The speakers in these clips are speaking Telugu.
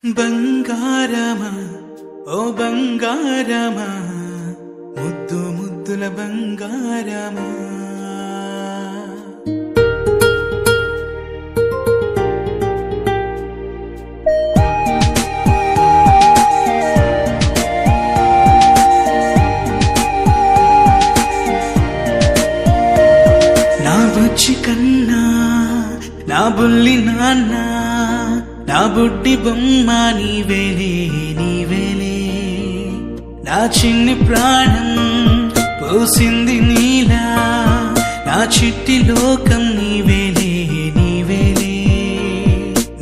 బంగారమా ఓ బంగారమా ముద్దు ముద్దుల బంగారమా నా బుజ్జి కన్నా నా బుల్లి నాన్న నా బుడ్డి బొమ్మ నీవేలే నీవేలే నా చిన్ని ప్రాణం పోసింది నీలా నా చిట్టి లోకం నీవేలే నీవేలే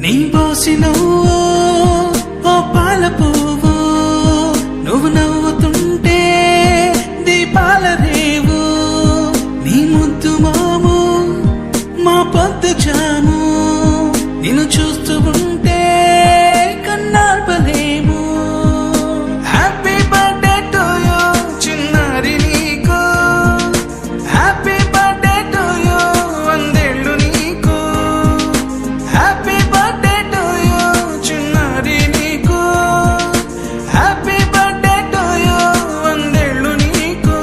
నీ పోసినవో ఓ పాల పువ్వు నువ్వు నవ్వుతుంటే దీపాల రేవు నీ ముద్దు మాము మా పొద్దు జాము నిన్ను చూస్తూ ఉంటే కన్నార్పలేము. హ్యాపీ బర్త్డే టు యూ చిన్నారి నీకు, హ్యాపీ బర్త్డే టు యూ వందేళ్ళు నీకు, హ్యాపీ బర్త్డే టు యూ చిన్నారి నీకు, హ్యాపీ బర్త్డే టు యూ వందేళ్ళు నీకు.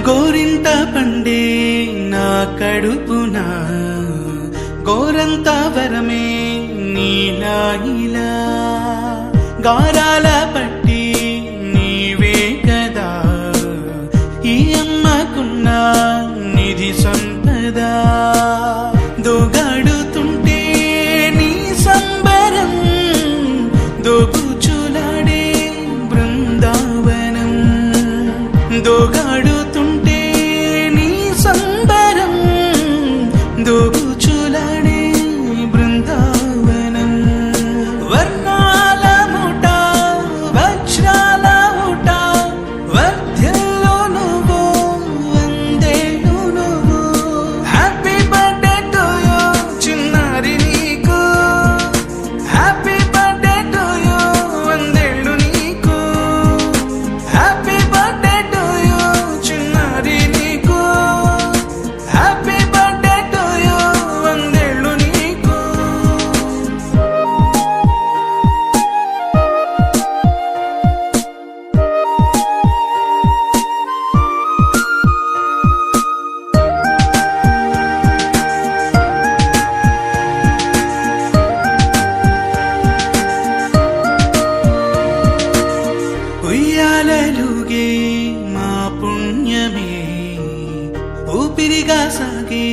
గోరింట పండే నా కడుపున గోరంత వరమే నీలా ఇలా గారాల పట్టి నీవే కదా ఈ అమ్మకున్న నిధి సంపద దోగాడుతుంటే నీ సంబరం దోగుచులాడే బృందావనం దోగాడుతుంటే నీ సంబరం దోగుచులాడే బృందావనం వర్ణాల ముఠ వజ్రాల ముఠ వర్ధ్యలో నువ్వు వందేళ్ళు నువ్వు హ్యాపీ బర్త్డే టు యూ చిన్నారి నీకు హ్యాపీ బర్త్డే టు యూ వందేళ్ళు నీకు హ్యాపీ బర్త్డే టు యూ చిన్నారి నీకు హ్యాపీ బర్త్డే టు యూ వందేళ్ళు నీకు. ఉయ్యాలలుగే మా పుణ్యమే ఊపిరిగా సాగే